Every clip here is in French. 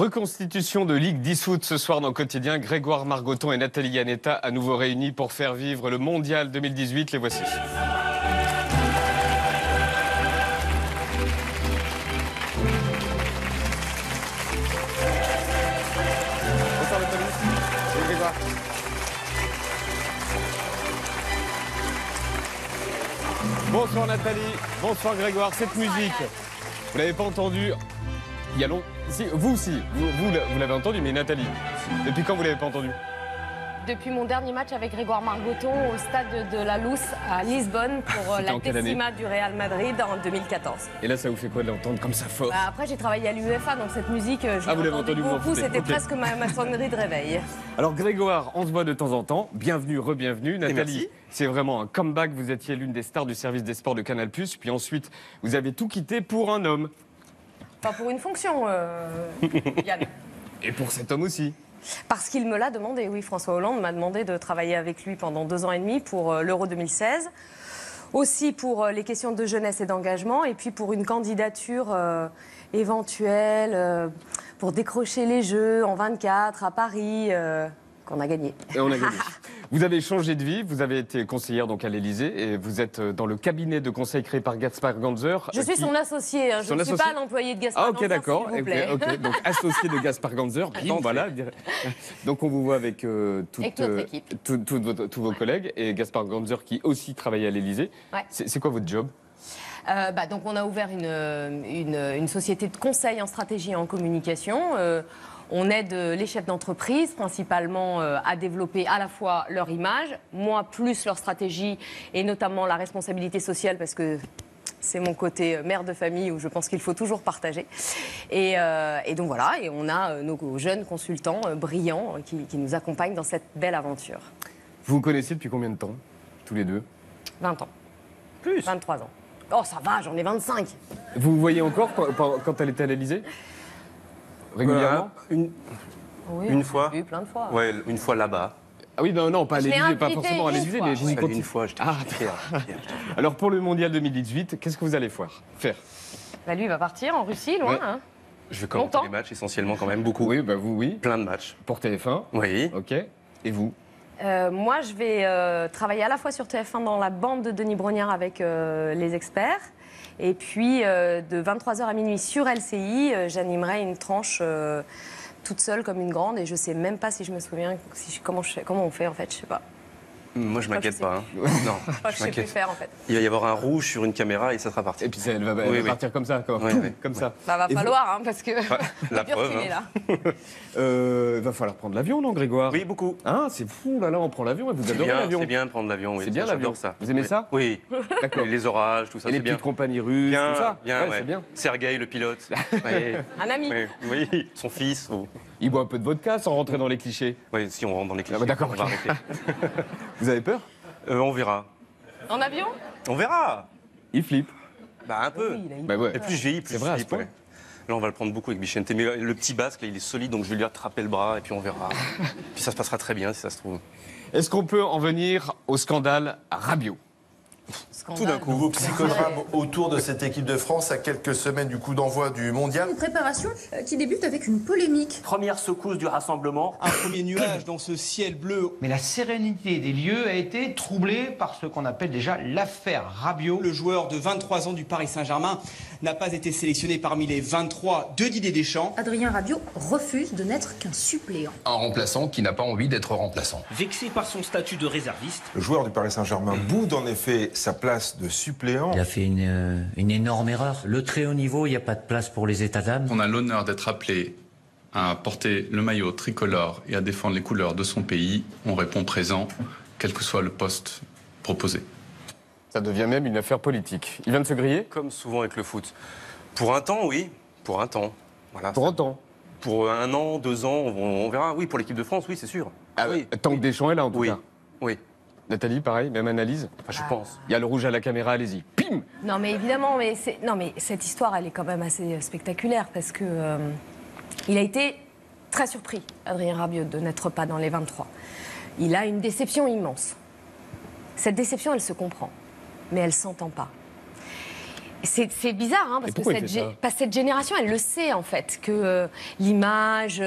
Reconstitution de Ligue dissoute ce soir dans le quotidien. Grégoire Margoton et Nathalie Yanetta à nouveau réunis pour faire vivre le Mondial 2018. Les voici. Bonsoir Nathalie. Et Grégoire. Bonsoir Nathalie. Bonsoir Grégoire. Cette musique, vous l'avez pas entendue il y a longtemps. Si, vous l'avez entendu, mais Nathalie, depuis quand vous l'avez pas entendu? Depuis mon dernier match avec Grégoire Margoton au stade de la Luz à Lisbonne pour la décima du Real Madrid en 2014. Et là, ça vous fait quoi de l'entendre comme ça fort? Après, j'ai travaillé à l'UEFA, donc cette musique, je vous l'avez entendu beaucoup. C'était presque ma sonnerie de réveil. Alors Grégoire, on se voit de temps en temps. Bienvenue, re-bienvenue. Nathalie, c'est vraiment un comeback. Vous étiez l'une des stars du service des sports de Canal+. Puis ensuite, vous avez tout quitté pour un homme. Pas pour une fonction, Yann. Et pour cet homme aussi. Parce qu'il me l'a demandé, oui. François Hollande m'a demandé de travailler avec lui pendant 2 ans et demi pour l'Euro 2016. Aussi pour les questions de jeunesse et d'engagement. Et puis pour une candidature éventuelle pour décrocher les Jeux en 24 à Paris, qu'on a gagné. Et on a gagné. Vous avez changé de vie, vous avez été conseillère donc à l'Élysée et vous êtes dans le cabinet de conseil créé par Gaspard Ganzer. Je suis son associé, je ne suis pas l'employé de Gaspard Ganzer. Ah ok, d'accord. S'il vous plaît. Okay. Donc associé de Gaspard Ganzer. Voilà. Donc on vous voit avec tous vos collègues et Gaspard Ganzer qui aussi travaillait à l'Élysée. Ouais. C'est quoi votre job? Donc on a ouvert une société de conseil en stratégie et en communication. On aide les chefs d'entreprise principalement à développer à la fois leur image, moi plus leur stratégie et notamment la responsabilité sociale parce que c'est mon côté mère de famille où je pense qu'il faut toujours partager. Et donc voilà, et on a nos jeunes consultants brillants qui nous accompagnent dans cette belle aventure. Vous vous connaissez depuis combien de temps, tous les deux? 20 ans. Plus 23 ans. Oh ça va, j'en ai 25. Vous vous voyez encore quand elle était à l'Élysée? Régulièrement? Une fois. Oui, plein de fois. Ouais, une fois là-bas. Ah oui, non, pas à l'Élysée, pas forcément à l'Élysée, mais j'y continue. Une fois, j'étais Alors pour le Mondial 2018, qu'est-ce que vous allez faire? Lui, il va partir en Russie, loin. Ouais. Hein. Je vais commenter les matchs essentiellement quand même, beaucoup. Oui, vous, oui. Plein de matchs. Pour TF1? Oui. Ok. Et vous? Moi, je vais travailler à la fois sur TF1 dans la bande de Denis Brognard avec les experts. Et puis, de 23h à minuit sur LCI, j'animerai une tranche toute seule comme une grande. Et je ne sais même pas si je me souviens comment on fait, en fait, je ne sais pas. Moi, je ne m'inquiète pas. Hein. Non, je sais plus faire, en fait. Il va y avoir un rouge sur une caméra et ça sera parti. Et puis, elle va partir comme ça, comme ça. Ça va falloir, hein, parce que... la preuve, là. Va falloir prendre l'avion, non, Grégoire? Oui, beaucoup. Ah, c'est fou, là, on prend l'avion et vous adorez l'avion. C'est bien de prendre l'avion, oui. C'est bien l'avion. Ça. Vous aimez ça? Oui. D'accord. Les orages, tout ça, et les petites compagnies russes, tout ça. Bien, c'est bien. Sergueï, le pilote. Un ami. Oui, son fils. Il boit un peu de vodka sans rentrer dans les clichés. Oui, si on rentre dans les clichés, d'accord, on va arrêter. Vous avez peur? On verra. En avion? On verra. Il flippe. Un peu. Ouais. Et plus je vieillis, plus je flippe. Ouais. Là, on va le prendre beaucoup avec Vicente. Mais le petit basque, là, il est solide, donc je vais lui attraper le bras et puis on verra. Puis ça se passera très bien, si ça se trouve. Est-ce qu'on peut en venir au scandale Rabiot? Tout d'un coup. Nouveau psychodrame autour de cette équipe de France à quelques semaines du coup d'envoi du mondial. Une préparation qui débute avec une polémique. Première secousse du rassemblement. Un premier nuage dans ce ciel bleu. Mais la sérénité des lieux a été troublée par ce qu'on appelle déjà l'affaire Rabiot. Le joueur de 23 ans du Paris Saint-Germain n'a pas été sélectionné parmi les 23 de Didier Deschamps. Adrien Rabiot refuse de n'être qu'un suppléant. Un remplaçant qui n'a pas envie d'être remplaçant. Vexé par son statut de réserviste. Le joueur du Paris Saint-Germain boude en effet sa place de suppléant. Il a fait une énorme erreur. Le très haut niveau, il n'y a pas de place pour les états d'âme. On a l'honneur d'être appelé à porter le maillot tricolore et à défendre les couleurs de son pays. On répond présent, quel que soit le poste proposé. Ça devient même une affaire politique. Il vient de se griller? Comme souvent avec le foot. Pour un temps, oui. Pour un temps. Voilà, pour un temps? Pour 1 an, 2 ans, on verra. Oui, pour l'équipe de France, oui, c'est sûr. Ah oui. Tant que Deschamps est là, en tout cas. Oui. Nathalie, pareil, même analyse? Enfin, je pense. Il y a le rouge à la caméra, allez-y. Pim! Non, mais évidemment, mais cette histoire, elle est quand même assez spectaculaire parce que il a été très surpris, Adrien Rabiot, de n'être pas dans les 23. Il a une déception immense. Cette déception, elle se comprend, mais elle ne s'entend pas. C'est bizarre, hein, parce que cette génération, elle le sait en fait, que l'image,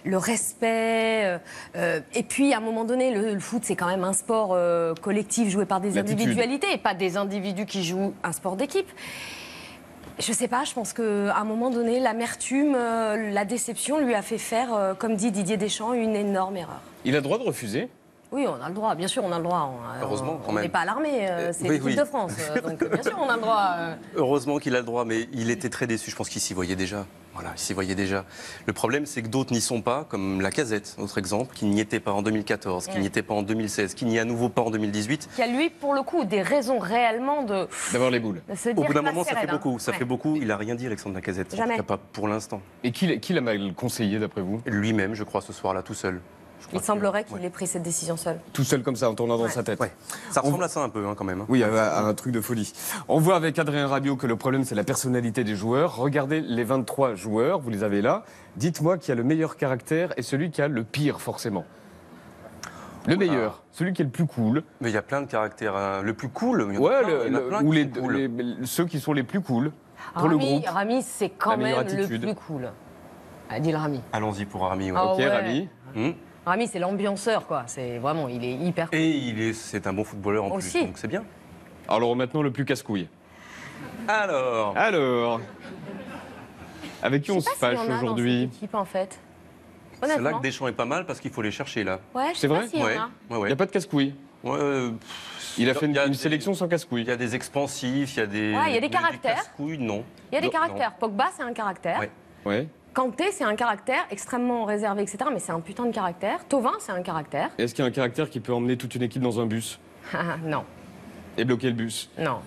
le respect, et puis à un moment donné, le foot, c'est quand même un sport collectif joué par des individualités, et pas des individus qui jouent un sport d'équipe. Je sais pas, je pense qu'à un moment donné, l'amertume, la déception lui a fait faire, comme dit Didier Deschamps, une énorme erreur. Il a le droit de refuser ? Oui, on a le droit, bien sûr, on a le droit. Heureusement, quand même. On n'est pas à l'armée, c'est l'équipe de France. Donc, bien sûr, on a le droit. Heureusement qu'il a le droit, mais il était très déçu. Je pense qu'il s'y voyait déjà. Voilà, il s'y voyait déjà. Le problème, c'est que d'autres n'y sont pas, comme Lacazette, autre exemple, qui n'y était pas en 2014, qui n'y était pas en 2016, qui n'y est à nouveau pas en 2018. Qui a, lui, pour le coup, des raisons réellement d'avoir les boules. Au bout d'un moment, ça fait beaucoup. Ça fait beaucoup. Il n'a rien dit, Alexandre Lacazette. Jamais. En tout cas, pas pour l'instant. Et qui l'a mal conseillé, d'après vous ? Lui-même, je crois, ce soir-là, tout seul. Il semblerait qu'il ait pris cette décision seul. Tout seul comme ça, en tournant dans sa tête. Ouais. Ça ressemble à ça un peu, hein, quand même. Oui, à un truc de folie. On voit avec Adrien Rabiot que le problème, c'est la personnalité des joueurs. Regardez les 23 joueurs, vous les avez là. Dites-moi qui a le meilleur caractère et celui qui a le pire, forcément. Le meilleur, celui qui est le plus cool. Mais il y a plein de caractères. Hein. Le plus cool, il y en ouais, a plein ceux qui sont les plus cool pour le groupe. Rami, c'est quand même le plus cool. Adil Rami. Allons-y pour Rami. Ouais. Ok, Rami. Rami, c'est l'ambianceur, quoi. C'est vraiment, il est hyper cool. Et c'est un bon footballeur en plus, donc c'est bien. Alors maintenant, le plus casse-couille. Alors, avec qui on se fâche aujourd'hui? En fait. C'est là que Deschamps est pas mal parce qu'il faut les chercher là. Ouais, c'est vrai. Il n'y a pas de casse-couille. Il a fait une sélection sans casse-couille. Il y a des expansifs, il y a des. Ouais, il y a des caractères. Des casse-couilles, non. Il y a des caractères. Pogba, c'est un caractère. Ouais. Kanté, c'est un caractère extrêmement réservé, etc. Mais c'est un putain de caractère. Thauvin, c'est un caractère. Est-ce qu'il y a un caractère qui peut emmener toute une équipe dans un bus? Non. Et bloquer le bus? Non.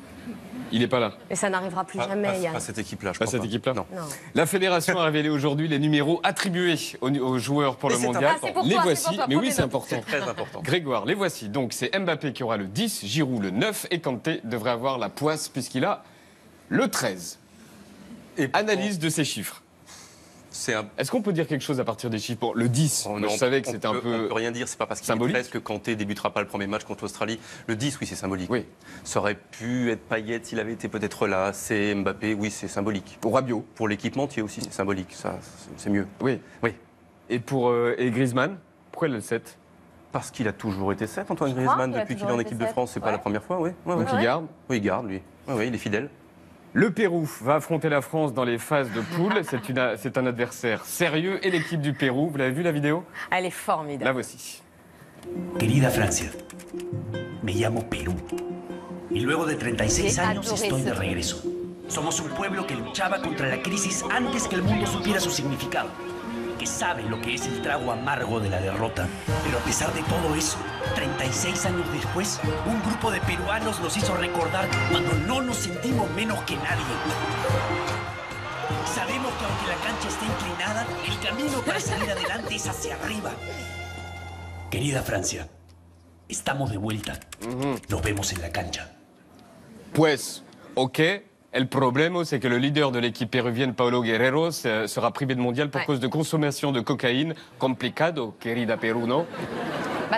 Il n'est pas là. Et ça n'arrivera plus jamais, Yann. Pas cette équipe-là, je crois. Pas cette équipe-là? Non. La fédération a révélé aujourd'hui les numéros attribués aux joueurs pour le mondial. Les voici, mais oui, c'est important. C'est très important. Grégoire, les voici. Donc c'est Mbappé qui aura le 10, Giroud le 9 et Kanté devrait avoir la poisse puisqu'il a le 13. Analyse de ces chiffres. Est-ce qu'on peut dire quelque chose à partir des chiffres? Le 10, je savais que c'était un peu... On peut rien dire, c'est pas parce qu'il est 13 que Kanté débutera pas le premier match contre l'Australie. Le 10, oui, c'est symbolique. Oui. Ça aurait pu être Payet s'il avait été peut-être là. C'est Mbappé, oui, c'est symbolique. Pour Rabiot. Pour l'équipementier aussi, c'est symbolique. Ça, c'est mieux. Oui. Et pour Griezmann, pourquoi il a le 7? Parce qu'il a toujours été 7, Antoine Griezmann, depuis qu'il est en équipe de France. C'est pas la première fois, oui. Donc il garde? Oui, il garde, lui. Oui, il est fidèle. Le Pérou va affronter la France dans les phases de poule. C'est un adversaire sérieux. Et l'équipe du Pérou, vous l'avez vu la vidéo? Elle est formidable. La voici. Querida Francia, me llamo Perú. Y luego de 36 años estoy de regreso. Somos un pueblo que luchaba contra la crisis antes que el mundo supiera su significado. Que sabe lo que es el trago amargo de la derrota. Pero a pesar de todo eso, 36 años después, un grupo de peruanos nos hizo recordar cuando no nos sentimos menos que nadie. Sabemos que aunque la cancha esté inclinada, el camino para salir adelante es hacia arriba. Querida Francia, estamos de vuelta. Nos vemos en la cancha. Pues, ok. Le problème, c'est que le leader de l'équipe péruvienne, Paulo Guerrero, sera privé de mondial pour cause de consommation de cocaïne. Complicado, querida Perú, non?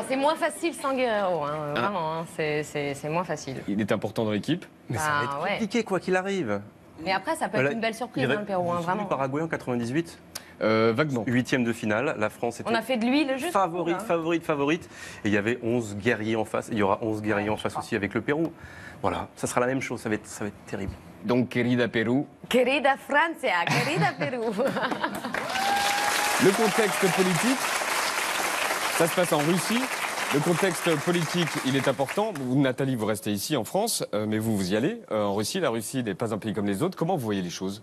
C'est moins facile sans Guerrero, hein, vraiment, hein, c'est moins facile. Il est important dans l'équipe. Mais ça va être compliqué, quoi qu'il arrive. Mais après, ça peut être une belle surprise, le Pérou, hein, vraiment. Le Paraguay en 98 vaguement. 8e de finale, la France était... On a fait de lui le jeu. Favorite. Et il y avait 11 guerriers en face. Et il y aura 11 guerriers en face aussi avec le Pérou. Voilà, ça sera la même chose, ça va être terrible. Donc, querida Pérou. Querida Francia, querida Pérou. Le contexte politique, ça se passe en Russie. Le contexte politique, il est important. Vous, Nathalie, vous restez ici en France, mais vous y allez en Russie. La Russie n'est pas un pays comme les autres. Comment vous voyez les choses?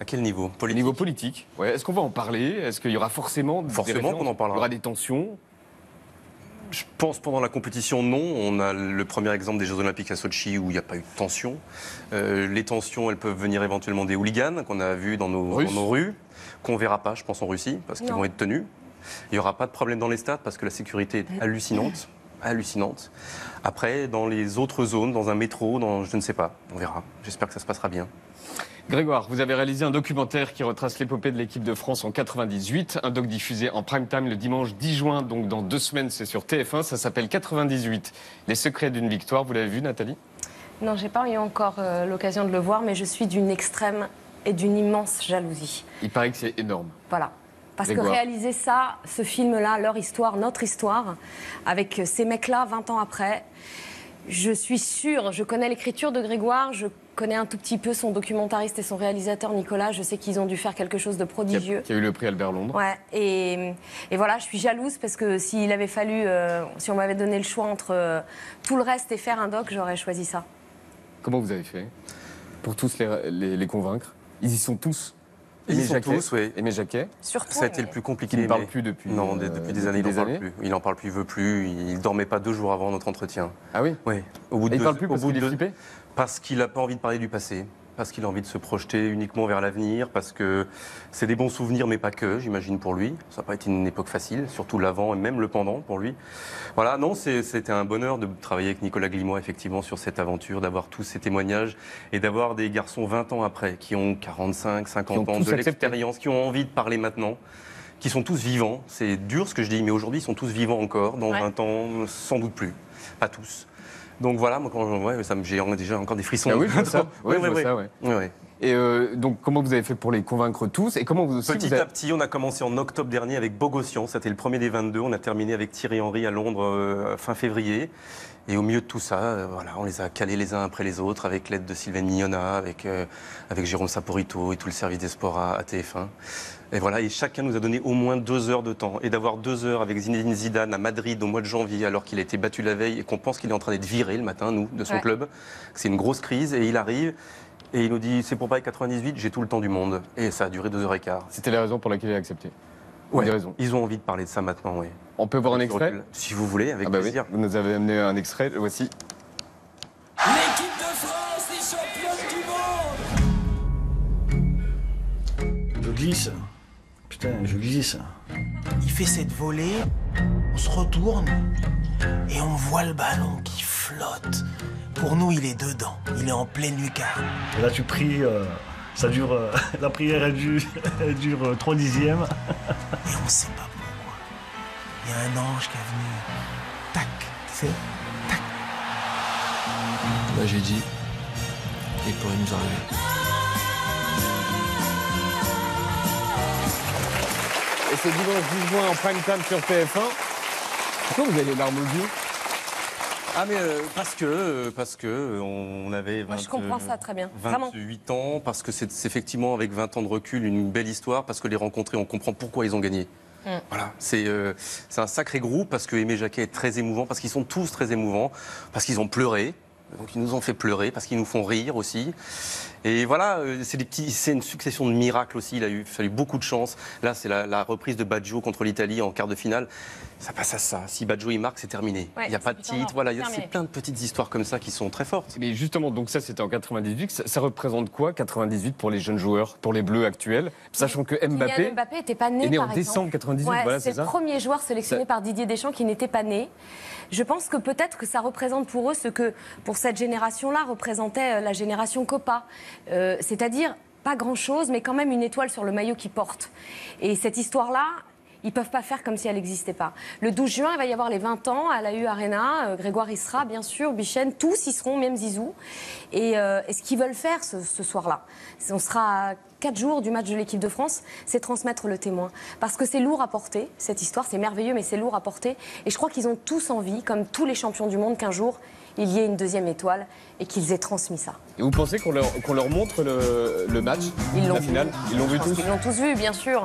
À quel niveau? Politique. Niveau politique. Ouais. Est-ce qu'on va en parler? Est-ce qu'il y aura forcément qu'on en parlera. Il y aura des tensions? Je pense pendant la compétition, non. On a le premier exemple des Jeux Olympiques à Sochi où il n'y a pas eu de tension. Les tensions, elles peuvent venir éventuellement des hooligans qu'on a vus dans nos rues, qu'on ne verra pas, je pense, en Russie, parce qu'ils vont être tenus. Il n'y aura pas de problème dans les stades parce que la sécurité est hallucinante. Après, dans les autres zones, dans un métro, je ne sais pas, on verra. J'espère que ça se passera bien. Grégoire, vous avez réalisé un documentaire qui retrace l'épopée de l'équipe de France en 98, un doc diffusé en prime time le dimanche 10 juin, donc dans 2 semaines, c'est sur TF1, ça s'appelle 98, les secrets d'une victoire. Vous l'avez vu, Nathalie? Non, j'ai pas eu encore l'occasion de le voir, mais je suis d'une extrême et d'une immense jalousie. Il paraît que c'est énorme. Voilà. Parce Grégoire. que réaliser ça, ce film-là, leur histoire, notre histoire, avec ces mecs-là, 20 ans après, je suis sûre, je connais l'écriture de Grégoire, je connais un tout petit peu son documentariste et son réalisateur Nicolas, je sais qu'ils ont dû faire quelque chose de prodigieux. Qui a eu le prix Albert Londres. Ouais, et voilà, je suis jalouse parce que s'il avait fallu, si on m'avait donné le choix entre tout le reste et faire un doc, j'aurais choisi ça. Comment vous avez fait pour tous les convaincre? Ils y sont tous. Ils y sont Jacquet, tous, oui. Aimé Jacquet. Surtout. Ça a été le plus compliqué. Il ne parle plus depuis. Non, depuis des années, il n'en parle plus. Il n'en parle plus, il veut plus. Il dormait pas 2 jours avant notre entretien. Ah oui. Oui. Au bout de Et il parle plus parce qu'il est flippé. Parce qu'il n'a pas envie de parler du passé. Parce qu'il a envie de se projeter uniquement vers l'avenir, parce que c'est des bons souvenirs, mais pas que, j'imagine, pour lui. Ça n'a pas été une époque facile, surtout l'avant et même le pendant pour lui. Voilà, non, c'était un bonheur de travailler avec Nicolas Glimois, effectivement, sur cette aventure, d'avoir tous ces témoignages et d'avoir des garçons 20 ans après, qui ont 45, 50 ans, de l'expérience, qui ont envie de parler maintenant, qui sont tous vivants. C'est dur ce que je dis, mais aujourd'hui, ils sont tous vivants encore. Dans 20 ans, sans doute plus. Pas tous. Donc voilà, moi, j'ai déjà encore des frissons. Ah oui, je vois ça. Oui, oui. Et donc, comment vous avez fait pour les convaincre tous? Et comment vous aussi Petit à petit, on a commencé en octobre dernier avec Bogossian. C'était le premier des 22. On a terminé avec Thierry Henry à Londres fin février. Et au milieu de tout ça, voilà, on les a calés les uns après les autres, avec l'aide de Sylvain Mignona, avec Jérôme Saporito et tout le service des sports à TF1. Et voilà, et chacun nous a donné au moins 2 heures de temps. Et d'avoir 2 heures avec Zinedine Zidane à Madrid au mois de janvier, alors qu'il a été battu la veille et qu'on pense qu'il est en train d'être viré le matin, nous, de son club. C'est une grosse crise. Et il arrive et il nous dit, c'est pour Paris 98, j'ai tout le temps du monde. Et ça a duré 2h15. C'était la raison pour laquelle il a accepté. Ouais, ils ont envie de parler de ça maintenant, oui. On peut voir un extrait? Si vous voulez, avec plaisir. Oui. Vous nous avez amené un extrait, le voici. L'équipe de France est championne du monde. Je glisse. Putain, je glisse. Il fait cette volée, on se retourne et on voit le ballon qui flotte. Pour nous, il est dedans, il est en pleine lucarne. Et là, tu pries, ça dure, la prière, elle dure 3 dixièmes. Et on sait pas pourquoi. Il y a un ange qui est venu, tac, c'est tac. Là, j'ai dit, il pourrait nous arriver. Et c'est dimanche 10 juin en prime time sur TF1. Pourquoi vous avez les larmes aux yeux? Ah mais parce que on avait 20, Moi, je comprends ça très bien. 28 ans, parce que c'est effectivement avec 20 ans de recul une belle histoire, parce que les rencontrer, on comprend pourquoi ils ont gagné. Voilà, c'est un sacré groupe, parce que Aimé Jacquet est très émouvant, parce qu'ils sont tous très émouvants, parce qu'ils ont pleuré. Donc ils nous ont fait pleurer parce qu'ils nous font rire aussi. Et voilà, c'est une succession de miracles aussi. Il a fallu beaucoup de chance. Là, c'est la reprise de Baggio contre l'Italie en quart de finale. Ça passe à ça. Si Baggio il marque, c'est terminé. Il n'y a pas de titre. Voilà, c'est plein de petites histoires comme ça qui sont très fortes. Mais justement, donc ça, c'était en 98. Ça représente quoi, 98, pour les jeunes joueurs, pour les Bleus actuels, sachant que Mbappé n'était pas né, est né en par décembre 98. Ouais, voilà, c'est le premier joueur sélectionné par Didier Deschamps qui n'était pas né. Je pense que peut-être que ça représente pour eux ce que, pour cette génération-là, représentait la génération Copa. C'est-à-dire pas grand-chose, mais quand même une étoile sur le maillot qu'ils portent. Et cette histoire-là, ils ne peuvent pas faire comme si elle n'existait pas. Le 12 juin, il va y avoir les 20 ans à la U Arena. Grégoire y sera, bien sûr, Bichenne, tous y seront, même Zizou. Et ce qu'ils veulent faire ce soir-là, on sera à 4 jours du match de l'équipe de France, c'est transmettre le témoin. Parce que c'est lourd à porter, cette histoire, c'est merveilleux, mais c'est lourd à porter. Et je crois qu'ils ont tous envie, comme tous les champions du monde, qu'un jour, il y ait une deuxième étoile et qu'ils aient transmis ça. Et vous pensez qu'on leur montre le match, la finale? Ils l'ont vu tous? Ils l'ont tous vu, bien sûr.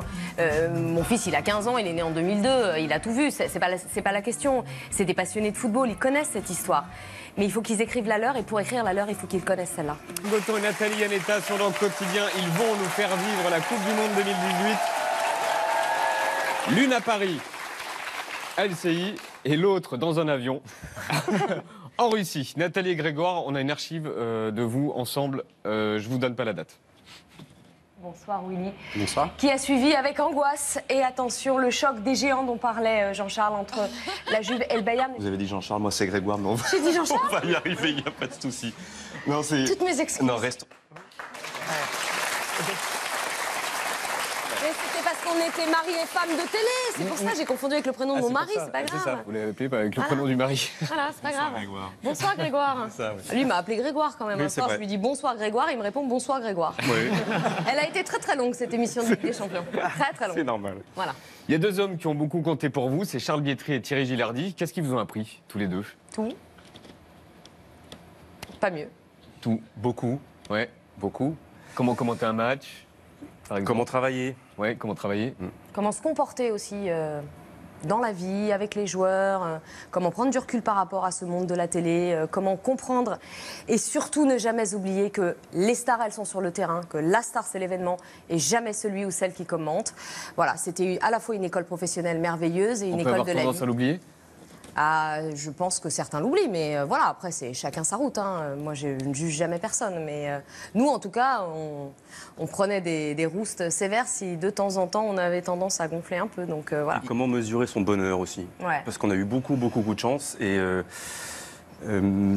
Mon fils, il a 15 ans, il est né en 2002, il a tout vu. C'est pas la question. C'est des passionnés de football, ils connaissent cette histoire. Mais il faut qu'ils écrivent la leur, et pour écrire la leur, il faut qu'ils connaissent celle-là. Goton et Nathalie Yanetta sont dans le quotidien. Ils vont nous faire vivre la Coupe du Monde 2018. L'une à Paris, à LCI, et l'autre dans un avion. En Russie. Nathalie et Grégoire, on a une archive de vous ensemble. Je vous donne pas la date. Bonsoir Willy. Bonsoir. Qui a suivi avec angoisse et attention le choc des géants dont parlait Jean-Charles entre la Juve et le Bayern. Vous avez dit Jean-Charles, moi c'est Grégoire, mais J'ai dit Jean-Charles. on va y arriver, il n'y a pas de souci. Non, toutes mes excuses. Non, reste. Mais c'est parce qu'on était mari et femme de télé. C'est pour ça, j'ai confondu avec le prénom de mon mari, c'est pas grave. C'est ça, vous l'avez appelé avec le prénom du mari. Voilà, c'est pas grave. Bonsoir Grégoire. Ça, ouais. Lui, il m'a appelé Grégoire quand même. Oui, Un soir, c'est je lui dis bonsoir Grégoire, il me répond bonsoir Grégoire. Oui. Elle a été très très longue cette émission de Ligue des Champions. Très très longue. C'est normal. Voilà. Il y a deux hommes qui ont beaucoup compté pour vous, c'est Charles Bietri et Thierry Gilardi. Qu'est-ce qu'ils vous ont appris, tous les deux? Tout. Pas mieux. Tout. Beaucoup. Ouais. Beaucoup. Comment commenter un match, par exemple? Comment travailler. Ouais, comment travailler. Comment se comporter aussi dans la vie, avec les joueurs, comment prendre du recul par rapport à ce monde de la télé, comment comprendre et surtout ne jamais oublier que les stars, elles sont sur le terrain, que la star, c'est l'événement et jamais celui ou celle qui commente. Voilà, c'était à la fois une école professionnelle merveilleuse et une école de la vie. On peut avoir tendance à l'oublier? Ah, je pense que certains l'oublient, mais voilà, après, c'est chacun sa route. Hein. Moi, je ne juge jamais personne. Mais nous, en tout cas, on prenait des roustes sévères si de temps en temps, on avait tendance à gonfler un peu. Donc, voilà. Et comment mesurer son bonheur aussi. Ouais. Parce qu'on a eu beaucoup de chance. Et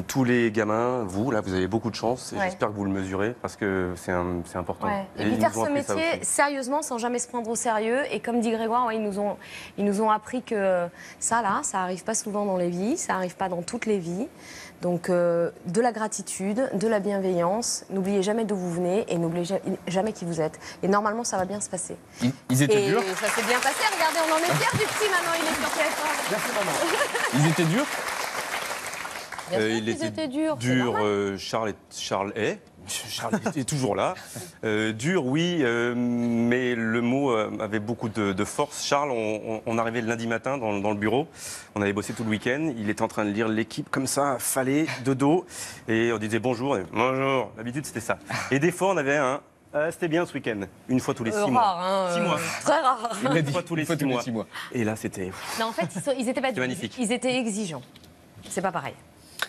tous les gamins, vous, là, vous avez beaucoup de chance. Et Ouais. j'espère que vous le mesurez parce que c'est important. Ouais. Et puis ils faire nous ont ce appris ça métier aussi. sérieusement, sans jamais se prendre au sérieux. Et comme dit Grégoire, ouais, ils nous ont appris que ça, là, ça arrive pas souvent dans les vies, ça arrive pas dans toutes les vies. Donc, de la gratitude, de la bienveillance. N'oubliez jamais d'où vous venez et n'oubliez jamais qui vous êtes. Et normalement, ça va bien se passer. Ils étaient et durs? ça s'est bien passé. Regardez, on en est fiers du petit maintenant. Il est sur TF1. Merci, maman. Ils étaient durs? Bien sûr il qu'ils étaient durs. c'est Dur, normal. Charles est toujours là. Dur, oui, mais le mot avait beaucoup de force. Charles, on arrivait le lundi matin dans le bureau. On avait bossé tout le week-end. Il était en train de lire l'équipe comme ça, affalé, de dos. Et on disait bonjour. Et bonjour. D'habitude, c'était ça. Et des fois, on avait un... c'était bien ce week-end. Une fois tous les 6 mois. Rare, hein, 6 mois. Très rare. Une fois tous les 6 mois. Et là, c'était... Non, en fait, ils étaient pas C'était magnifique. Ils étaient exigeants. C'est pas pareil.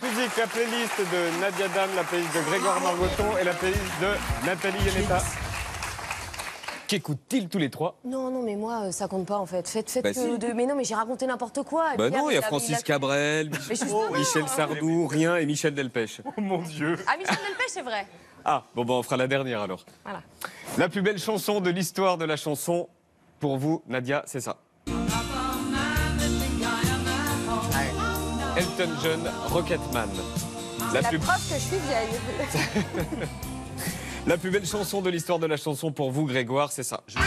Musique, la playlist de Nadia Dame, la playlist de Grégoire Margoton et la playlist de Nathalie Yanetta. Qu'écoutent-ils tous les trois? Non, mais moi, ça compte pas en fait. Faites Bah que si. de. Mais non, mais j'ai raconté n'importe quoi. Et Bah Pierre, non, il y a a- Francis Cabrel, Mais justement. Michel Sardou, rien et Michel Delpech. Oh mon Dieu. Ah, Michel Delpech, c'est vrai. Ah, bon, on fera la dernière alors. Voilà. La plus belle chanson de l'histoire de la chanson, pour vous, Nadia, c'est ça. Elton John, Rocketman. La preuve que je suis vieille. La plus belle chanson de l'histoire de la chanson, pour vous, Grégoire, c'est ça. Je Ah,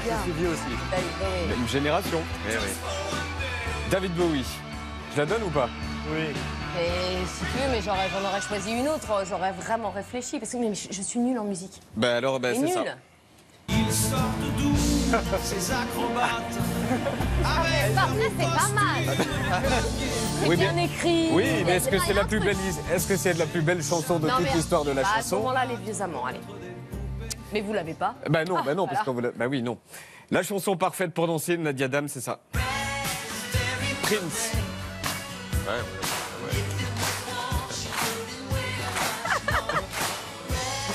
bien. suis vieux aussi. Bah oui. Une génération. Eh oui. David Bowie. Je la donne ou pas? Oui. Et si tu veux, mais j'en aurais choisi une autre. J'aurais vraiment réfléchi. Parce que mais je suis nulle en musique. Bah alors, bah, Mais c'est ça. nulle. Ils sortent d'où ces acrobates? Parfait, c'est pas mal. C'est Oui, bien mais- écrit. Oui, mais est-ce que Non, il y c'est a la un plus truc. belle, est-ce que c'est la plus belle chanson de Non, toute mais- l'histoire de la bah, À ce chanson? moment-là, les vieux amants, allez. Mais vous l'avez pas. Bah non, parce voilà. qu'on bah oui, non. La chanson parfaite pour danser, Nadia Dame, c'est ça. Prince.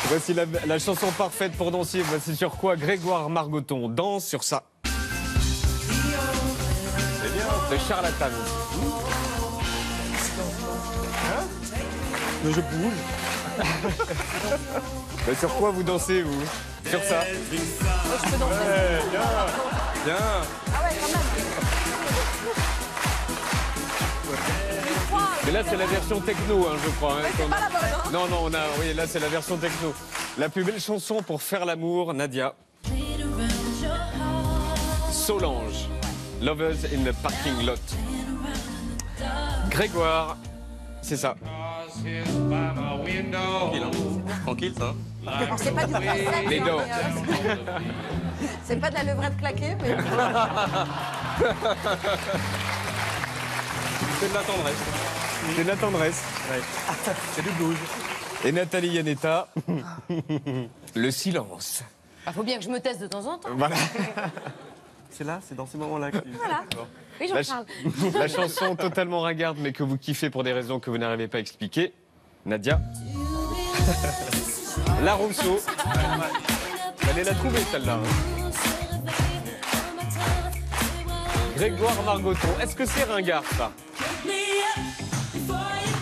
Voici la chanson parfaite pour danser. Voici sur quoi Grégoire Margoton danse sur ça. C'est bien. De Charlatan. Mais je bouge. Mais sur quoi vous dansez, vous? Sur ça. Je peux danser. Ouais, bien. Bien. Ah ouais, quand même. Mais là, c'est la version techno, hein, je crois. hein, c'est qu'on pas a- la bonne, hein. Non, oui, là, c'est la version techno. La plus belle chanson pour faire l'amour, Nadia. Solange. Lovers in the parking lot. Grégoire. C'est ça. Tranquille, hein. Tranquille, ça. Alors, c'est pas du français. Les hein, dents. mais, c'est pas de la levrette claquée, mais. C'est de la tendresse. C'est de la tendresse. C'est du blues. Et Nathalie Yanetta. Le silence. Il faut bien que je me teste de temps en temps. Voilà. C'est là, c'est dans ces moments-là que tu... Voilà. Oui, La, j'en parle. la chanson totalement ringarde, mais que vous kiffez pour des raisons que vous n'arrivez pas à expliquer. Nadia. La Rousseau. Vous allez la trouver, celle-là. hein. Grégoire Margoton. Est-ce que c'est ringard, ça?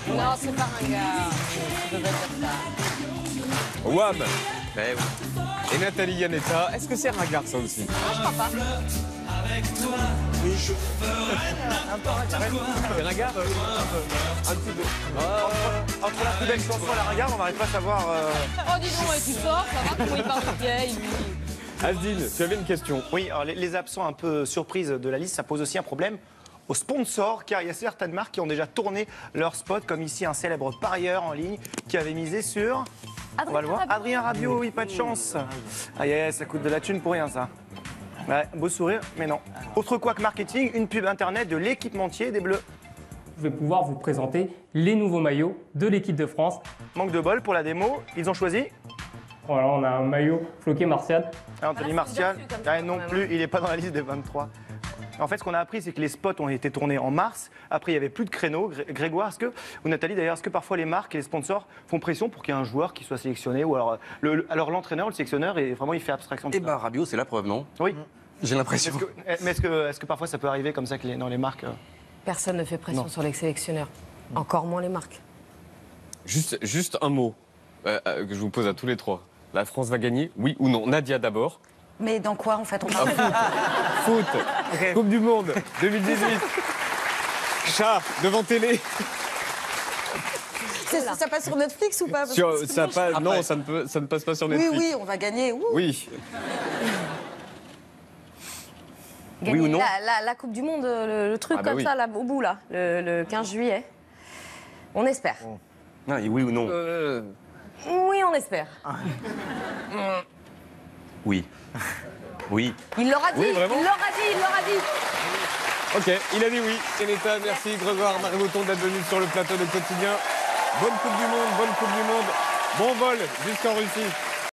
Non, c'est pas un gars. Tu devrais dire ça. Wham. Eh oui. Et Nathalie Yanetta, est-ce que c'est ringard ça aussi? Je crois pas. C'est ringard un petit peu. Entre la plus belle chanson et la ringarde, on n'arrive pas à savoir. Oh, dis donc, ouais, tu sors, ça va, comment il parle de vieille, lui. Asdine, tu avais une question. Oui, alors les absents un peu surprises de la liste, ça pose aussi un problème aux sponsors, car il y a certaines marques qui ont déjà tourné leur spot, comme ici un célèbre parieur en ligne qui avait misé sur... On va le voir. Adrien Rabiot, oui, pas de chance. Ah yeah, ça coûte de la thune pour rien, ça. Ouais, beau sourire, mais non. Autre couac marketing, une pub internet de l'équipementier des Bleus. Je vais pouvoir vous présenter les nouveaux maillots de l'équipe de France. Manque de bol pour la démo, ils ont choisi. Voilà, on a un maillot floqué Martial. Anthony Martial, non plus, il n'est pas dans la liste des 23. En fait, ce qu'on a appris, c'est que les spots ont été tournés en mars. Après, il n'y avait plus de créneaux. Grégoire, ou Nathalie d'ailleurs, est-ce que parfois les marques et les sponsors font pression pour qu'il y ait un joueur qui soit sélectionné? Ou alors, l'entraîneur, le sélectionneur, et vraiment, il fait abstraction de ça? Eh bien, Rabiot, c'est la preuve, non? Oui. J'ai l'impression. Mais est-ce que parfois ça peut arriver comme ça que dans les marques Personne ne fait pression sur les sélectionneurs. Encore moins les marques. Juste un mot que je vous pose à tous les trois. La France va gagner, oui ou non? Nadia d'abord. Mais dans quoi, en fait, on parle? Foot. Okay. Coupe du Monde 2018. Chat devant télé. Ça passe sur Netflix ou pas? Non, ça ne passe pas sur Netflix. Oui, on va gagner. Ouh. Oui. Gagner oui ou non? La Coupe du Monde, le truc comme ça, là, au bout, là, le 15 juillet. On espère. Ah, et oui ou non? Oui, on espère. Oui. Oui. Il l'aura dit, oui, vraiment il l'aura dit. Ok, il a dit oui. Kenetta, merci Grégoire Marimoton d'être venu sur le plateau de Quotidien. Bonne Coupe du Monde, bon vol jusqu'en Russie.